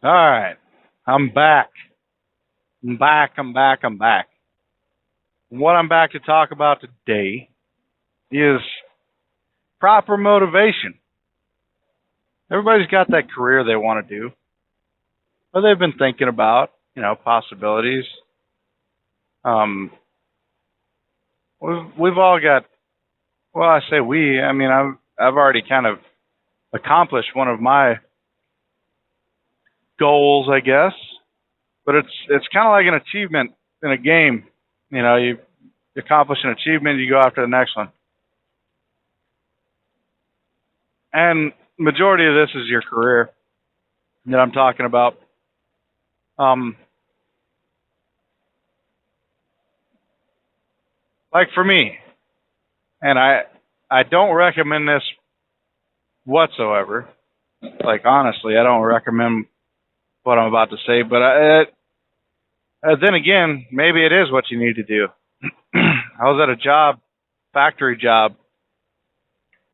All right. I'm back. I'm back. What I'm back to talk about today is proper motivation. Everybody's got that career they want to do, or they've been thinking about, possibilities. Um, we've all got, well, I say we, I mean, I've already kind of accomplished one of my goals, I guess, but it's kind of like an achievement in a game. You accomplish an achievement, you go after the next one. And majority of this is your career that I'm talking about. Um, like for me, and I don't recommend this whatsoever. Like honestly, I don't recommend what I'm about to say, but then again, maybe it is what you need to do. I was at a factory job,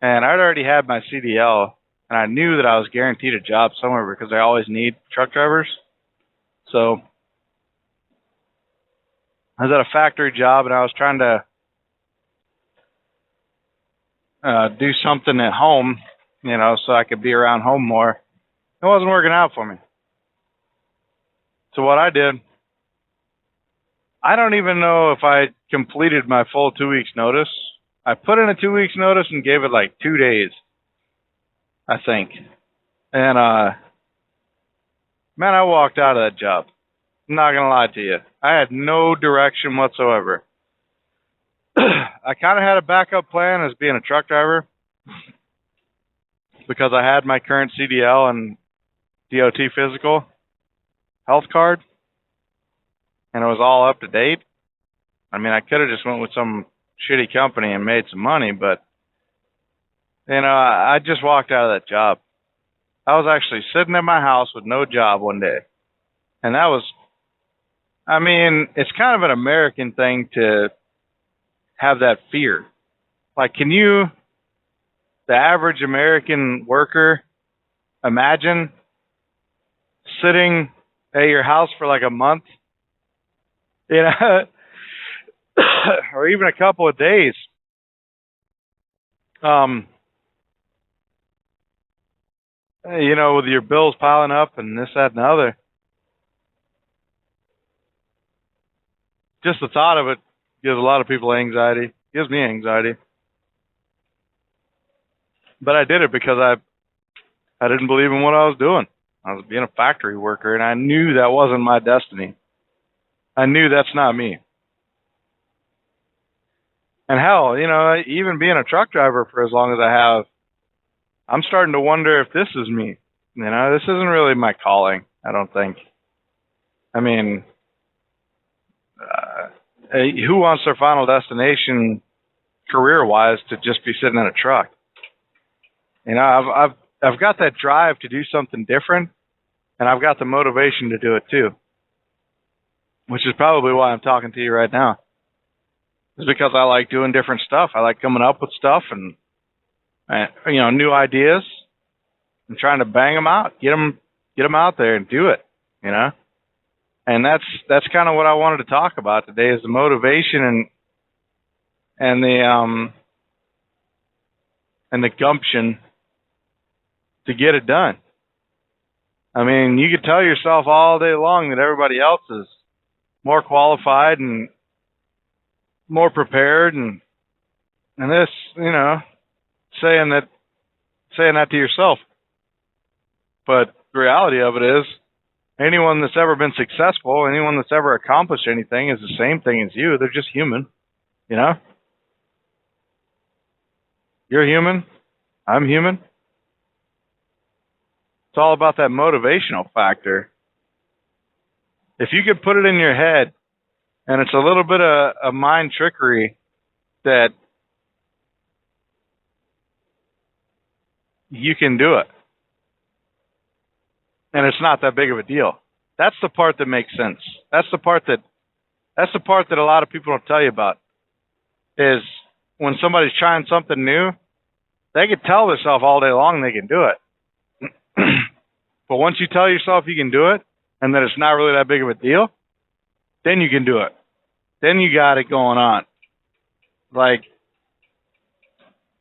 and I'd already had my CDL, and I knew that I was guaranteed a job somewhere because I always need truck drivers. So I was at a factory job, and I was trying to do something at home, so I could be around home more. It wasn't working out for me. So what I did, I don't even know if I completed my full 2 weeks notice. I put in a 2 weeks notice and gave it like 2 days, I think. And man, I walked out of that job. I'm not gonna lie to you. I had no direction whatsoever. I kind of had a backup plan as being a truck driver because I had my current CDL and DOT physical health card, and it was all up to date. I mean, I could have just went with some shitty company and made some money, but I just walked out of that job. I was actually sitting in my house with no job one day, and that was, I mean, it's kind of an American thing to have that fear. Like, can you, the average American worker, imagine sitting at your house for like a month, or even a couple of days, with your bills piling up and this, that, and the other. Just the thought of it gives a lot of people anxiety. Gives me anxiety. But I did it because I didn't believe in what I was doing. I was being a factory worker, and I knew that wasn't my destiny. I knew that's not me. And hell, even being a truck driver for as long as I have, I'm starting to wonder if this is me. This isn't really my calling, I don't think. I mean, who wants their final destination career-wise to just be sitting in a truck? I've got that drive to do something different, and I've got the motivation to do it too, which is probably why I'm talking to you right now. It's because I like doing different stuff. I like coming up with stuff and new ideas and trying to bang them out, get them out there and do it, And that's kind of what I wanted to talk about today is the motivation and the gumption to get it done. I mean, you could tell yourself all day long that everybody else is more qualified and more prepared and this, saying that to yourself. But the reality of it is anyone that's ever been successful, anyone that's ever accomplished anything is the same thing as you. They're just human, You're human. I'm human. It's all about that motivational factor. If you could put it in your head, and it's a little bit of mind trickery that you can do it. And it's not that big of a deal. That's the part that makes sense. That's the part that a lot of people don't tell you about. Is when somebody's trying something new, they can tell themselves all day long they can do it. But once you tell yourself you can do it and that it's not really that big of a deal, then you can do it. Then you got it going on. Like,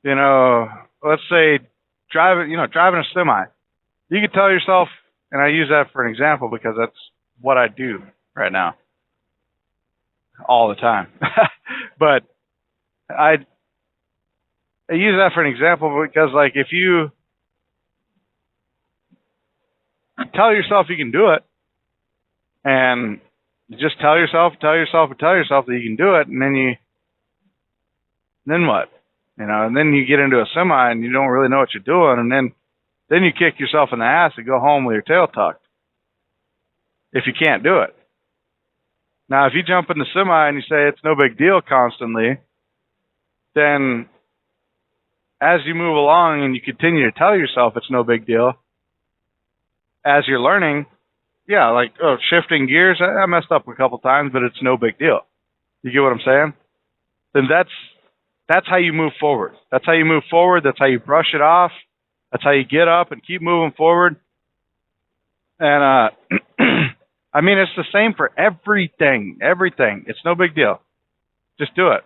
let's say driving a semi. You can tell yourself, and I use that for an example because that's what I do right now all the time. But I use that for an example because, like, if you tell yourself you can do it, and you just tell yourself that you can do it, and then what? And then you get into a semi and you don't really know what you're doing, and then you kick yourself in the ass and go home with your tail tucked if you can't do it. Now, if you jump in the semi and you say it's no big deal constantly, then as you move along and you continue to tell yourself it's no big deal, as you're learning, yeah, like, shifting gears, I messed up a couple times, but it's no big deal. You get what I'm saying? Then that's how you move forward. That's how you move forward. That's how you brush it off. That's how you get up and keep moving forward. And, I mean, it's the same for everything. Everything. It's no big deal. Just do it.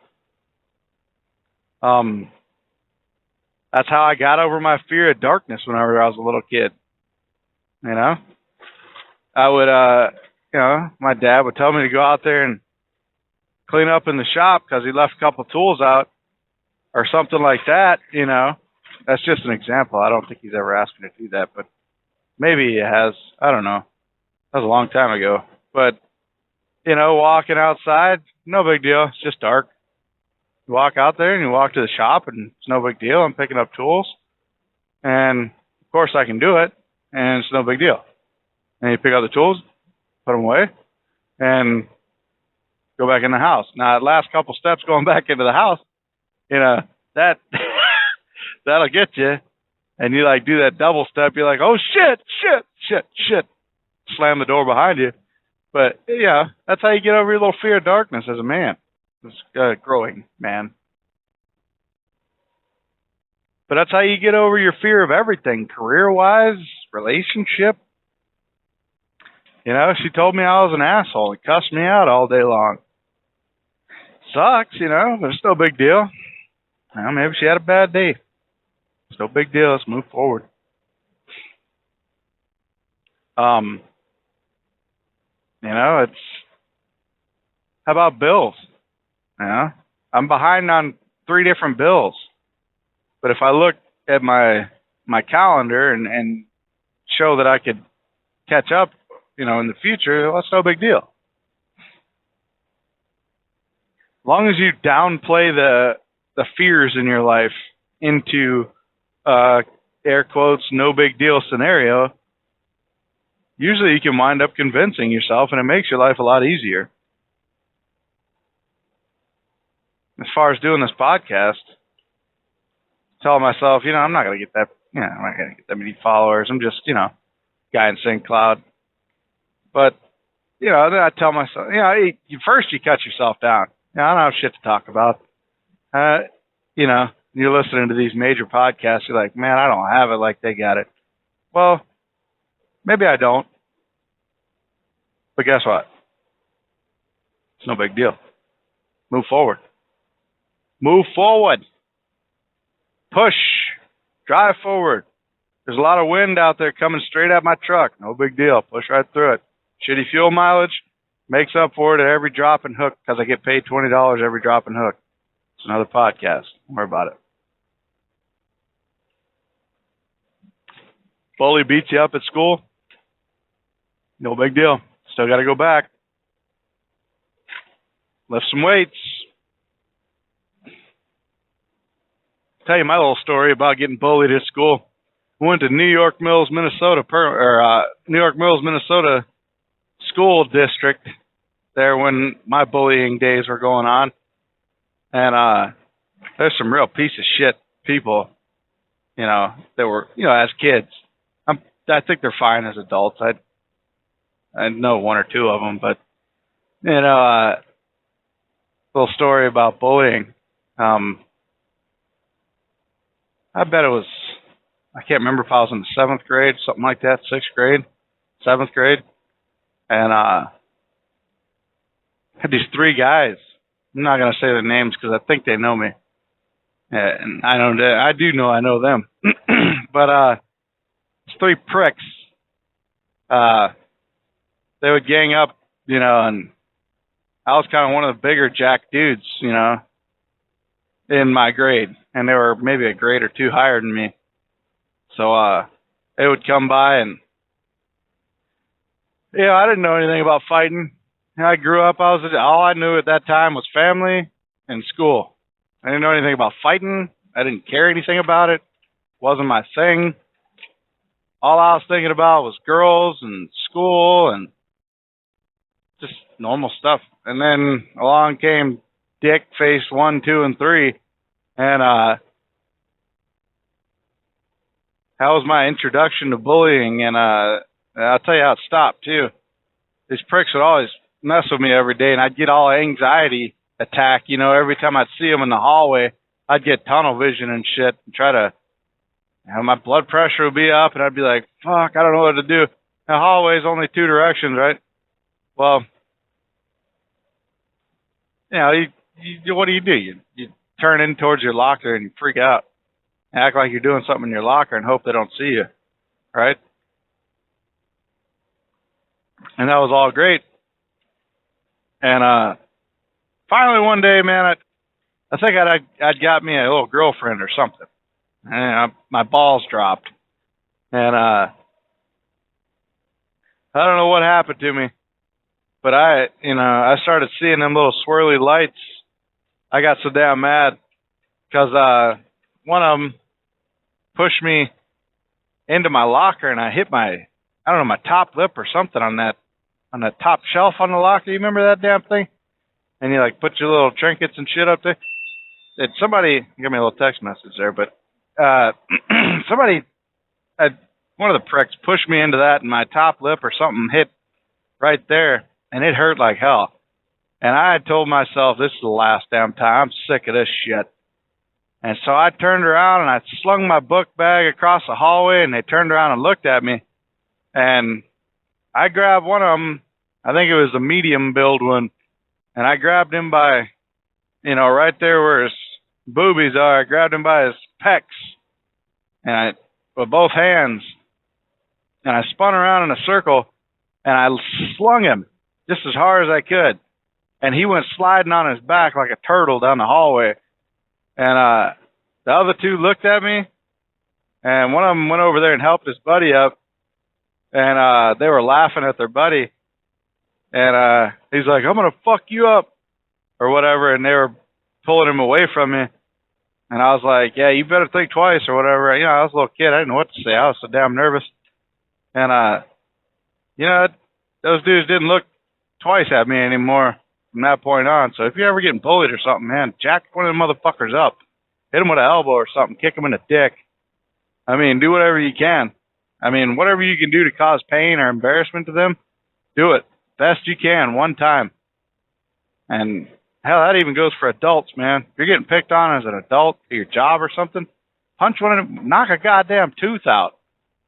That's how I got over my fear of darkness whenever I was a little kid. I would, my dad would tell me to go out there and clean up in the shop because he left a couple tools out or something like that, That's just an example. I don't think he's ever asked me to do that, but maybe he has. I don't know. That was a long time ago. But, walking outside, no big deal. It's just dark. You walk out there and you walk to the shop and it's no big deal. I'm picking up tools. And, of course, I can do it. And it's no big deal. And you pick up the tools, put them away, and go back in the house. Now, the last couple steps going back into the house, that that'll get you. And you, like, do that double step. You're like, oh, shit. Slam the door behind you. But, that's how you get over your little fear of darkness as a man. As a growing man. But that's how you get over your fear of everything, career-wise, relationship. She told me I was an asshole and cussed me out all day long. Sucks, but it's no big deal. Maybe she had a bad day. It's no big deal. Let's move forward. It's, how about bills? I'm behind on 3 different bills. But if I look at my calendar and show that I could catch up, in the future, well, that's no big deal. As long as you downplay the fears in your life into air quotes, no big deal scenario, usually you can wind up convincing yourself and it makes your life a lot easier. As far as doing this podcast, telling myself, I'm not going to get that, I'm not going to get that many followers. I'm just, guy in St. Cloud. But, then I tell myself, first you cut yourself down. I don't have shit to talk about. You're listening to these major podcasts. You're like, man, I don't have it like they got it. Well, maybe I don't. But guess what? It's no big deal. Move forward. Move forward. Push. Drive forward. There's a lot of wind out there coming straight at my truck. No big deal. Push right through it. Shitty fuel mileage makes up for it at every drop and hook because I get paid $20 every drop and hook. It's another podcast. Don't worry about it. Bully beats you up at school. No big deal. Still got to go back. Lift some weights. Tell you my little story about getting bullied at school. I went to New York Mills, Minnesota school district there when my bullying days were going on. And there's some real piece of shit people, that were, as kids. I think they're fine as adults. I know 1 or 2 of them, but, little story about bullying. I bet it was I can't remember if I was in the 7th grade, something like that, 6th grade, 7th grade. And had these 3 guys. I'm not going to say their names because I think they know me. And I do know I know them. But it's 3 pricks. They would gang up, and I was kind of one of the bigger jack dudes, in my grade. And they were maybe a grade or 2 higher than me. So they would come by and, I didn't know anything about fighting. I grew up, all I knew at that time was family and school. I didn't know anything about fighting. I didn't care anything about it. Wasn't my thing. All I was thinking about was girls and school and just normal stuff. And then along came Dick, face 1, 2, and 3. And that was my introduction to bullying. And I'll tell you how it stopped, too. These pricks would always mess with me every day, and I'd get all anxiety attack. Every time I'd see them in the hallway, I'd get tunnel vision and shit and try to, my blood pressure would be up, and I'd be like, fuck, I don't know what to do. The hallway's only 2 directions, right? Well, what do? You turn in towards your locker and you freak out. Act like you're doing something in your locker and hope they don't see you, right? And that was all great. And finally one day, man, I think I'd got me a little girlfriend or something. And my balls dropped. And I don't know what happened to me, but I started seeing them little swirly lights. I got so damn mad because one of them pushed me into my locker, and I hit my top lip or something on that top shelf on the locker. You remember that damn thing? And you put your little trinkets and shit up there. Somebody give me a little text message there, but somebody, one of the pricks pushed me into that, and my top lip or something hit right there, and it hurt like hell. And I had told myself, this is the last damn time. I'm sick of this shit. And so I turned around and I slung my book bag across the hallway, and they turned around and looked at me. And I grabbed one of them. I think it was the medium build one. And I grabbed him by, right there where his boobies are. I grabbed him by his pecs. And with both hands. And I spun around in a circle, and I slung him just as hard as I could. And he went sliding on his back like a turtle down the hallway. And the other 2 looked at me, and one of them went over there and helped his buddy up. And they were laughing at their buddy. And he's like, I'm going to fuck you up, or whatever. And they were pulling him away from me. And I was like, yeah, you better think twice, or whatever. I was a little kid. I didn't know what to say. I was so damn nervous. And, those dudes didn't look twice at me anymore from that point on. So if you're ever getting bullied or something, man, jack one of them motherfuckers up. Hit them with an elbow or something. Kick them in the dick. Do whatever you can. Whatever you can do to cause pain or embarrassment to them, do it. Best you can, one time. And hell, that even goes for adults, man. If you're getting picked on as an adult at your job or something, punch one of them, knock a goddamn tooth out.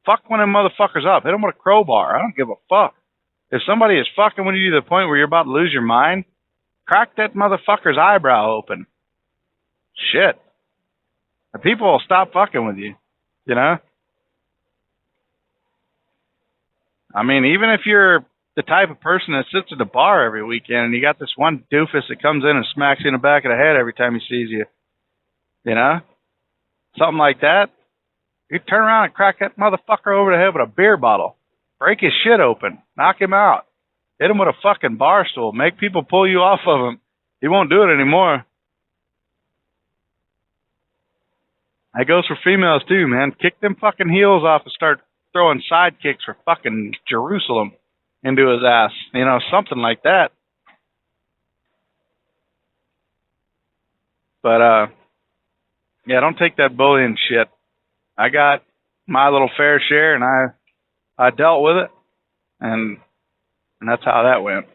Fuck one of them motherfuckers up. Hit them with a crowbar. I don't give a fuck. If somebody is fucking with you to the point where you're about to lose your mind, crack that motherfucker's eyebrow open. Shit. And people will stop fucking with you, Even if you're the type of person that sits at the bar every weekend and you got this one doofus that comes in and smacks you in the back of the head every time he sees you, something like that, you turn around and crack that motherfucker over the head with a beer bottle. Break his shit open. Knock him out. Hit him with a fucking bar stool. Make people pull you off of him. He won't do it anymore. That goes for females too, man. Kick them fucking heels off and start throwing side kicks for fucking Jerusalem into his ass. Something like that. But, don't take that bullying shit. I got my little fair share, and I dealt with it, and that's how that went.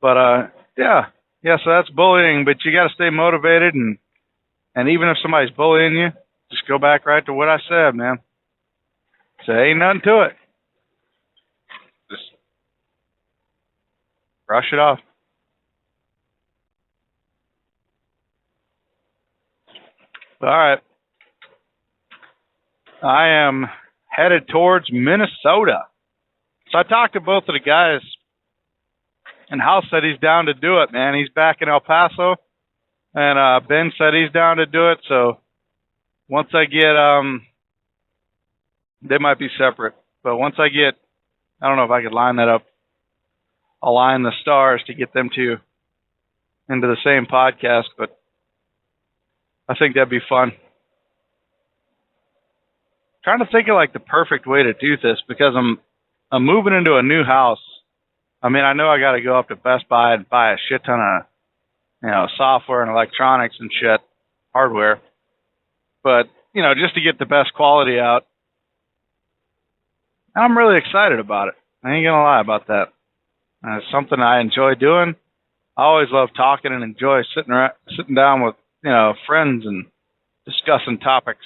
But, so that's bullying, but you got to stay motivated, and even if somebody's bullying you, Just go back right to what I said, man. Say ain't nothing to it. Just brush it off. All right. I am headed towards Minnesota. So I talked to both of the guys, and Hal said he's down to do it, man. He's back in El Paso, and Ben said he's down to do it. So once I get, they might be separate, but once I get, I don't know if I could line that up, align the stars to get them two into the same podcast, but I think that'd be fun. Trying to think of like the perfect way to do this because I'm moving into a new house. I mean, I know I got to go up to Best Buy and buy a shit ton of, software and electronics and shit, hardware. But, just to get the best quality out, I'm really excited about it. I ain't gonna lie about that. It's something I enjoy doing. I always love talking and enjoy sitting down with, friends and discussing topics.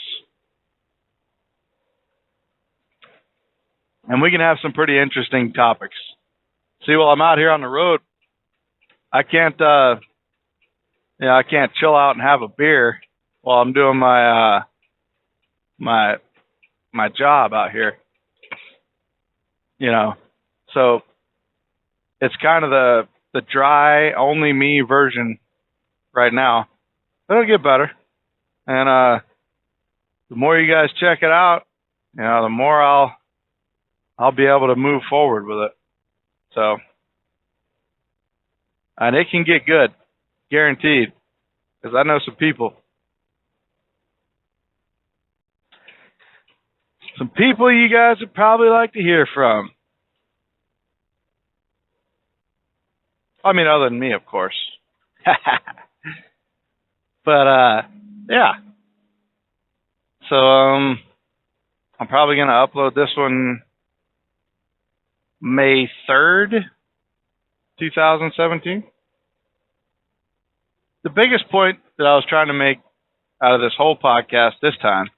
And we can have some pretty interesting topics. See, while I'm out here on the road, I can't, I can't chill out and have a beer while I'm doing my job out here. So it's kind of the dry, only me version right now. But it'll get better. And the more you guys check it out, the more I'll be able to move forward with it. So, and it can get good, guaranteed, because I know some people. Some people you guys would probably like to hear from. I mean, other than me, of course. But, yeah. So, I'm probably going to upload this one May 3rd, 2017. The biggest point that I was trying to make out of this whole podcast this time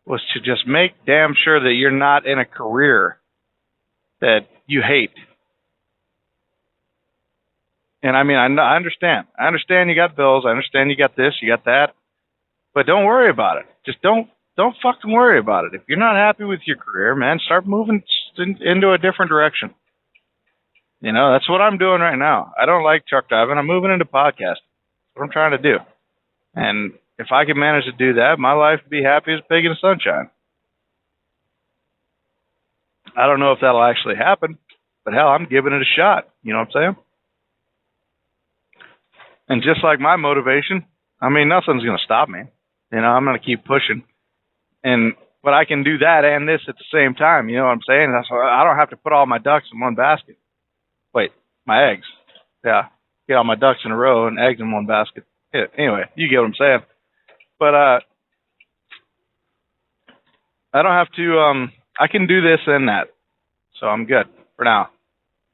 was to just make damn sure that you're not in a career that you hate. And I mean, I understand. I understand you got bills. I understand you got this, you got that. But don't worry about it. Just don't fucking worry about it. If you're not happy with your career, man, start moving into a different direction. That's what I'm doing right now. I don't like truck driving. I'm moving into podcasting. That's what I'm trying to do. And if I can manage to do that, my life would be happy as a pig in the sunshine. I don't know if that'll actually happen, but hell, I'm giving it a shot. You know what I'm saying? And just like my motivation, I mean, nothing's going to stop me. I'm going to keep pushing. But I can do that and this at the same time. You know what I'm saying? That's why I don't have to put all my ducks in one basket. Wait, my eggs. Yeah. Get all my ducks in a row and eggs in one basket. Yeah, anyway, you get what I'm saying. But I don't have to, I can do this and that. So I'm good for now.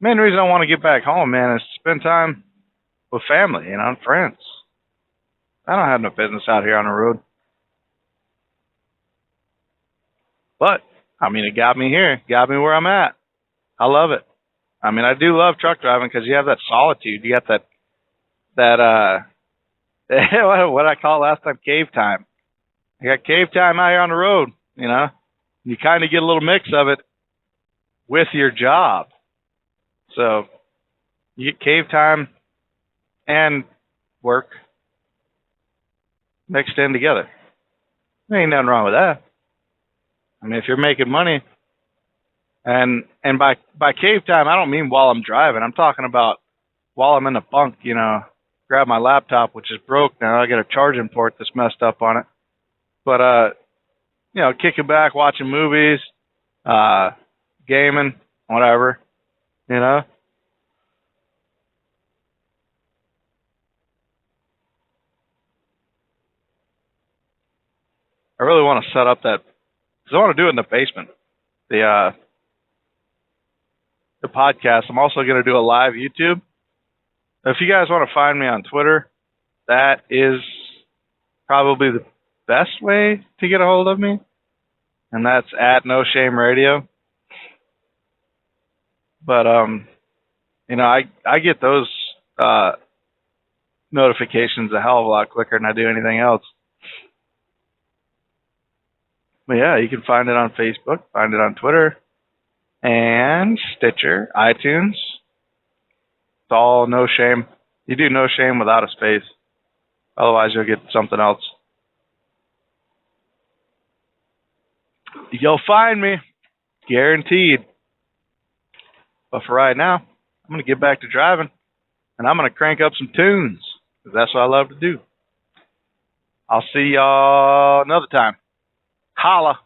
Main reason I want to get back home, man, is to spend time with family, and friends. I don't have no business out here on the road. But, I mean, it got me here. Got me where I'm at. I love it. I mean, I do love truck driving because you have that solitude. You got that what I call last time, cave time. I got cave time out here on the road, You kind of get a little mix of it with your job. So, you get cave time and work mixed in together. There ain't nothing wrong with that. I mean, if you're making money, and by cave time, I don't mean while I'm driving. I'm talking about while I'm in the bunk, grab my laptop, which is broke now. I got a charging port that's messed up on it. But, kicking back, watching movies, gaming, whatever, I really want to set up that, because I want to do it in the basement. The podcast. I'm also going to do a live YouTube. If you guys want to find me on Twitter, that is probably best way to get a hold of me, and that's at No Shame Radio. But you know, I get those notifications a hell of a lot quicker than I do anything else. But yeah, you can find it on Facebook, find it on Twitter, and Stitcher, iTunes. It's all No Shame. You do No Shame without a space. Otherwise, you'll get something else. You'll find me. Guaranteed. But for right now, I'm going to get back to driving. And I'm going to crank up some tunes. Because that's what I love to do. I'll see y'all another time. Holla.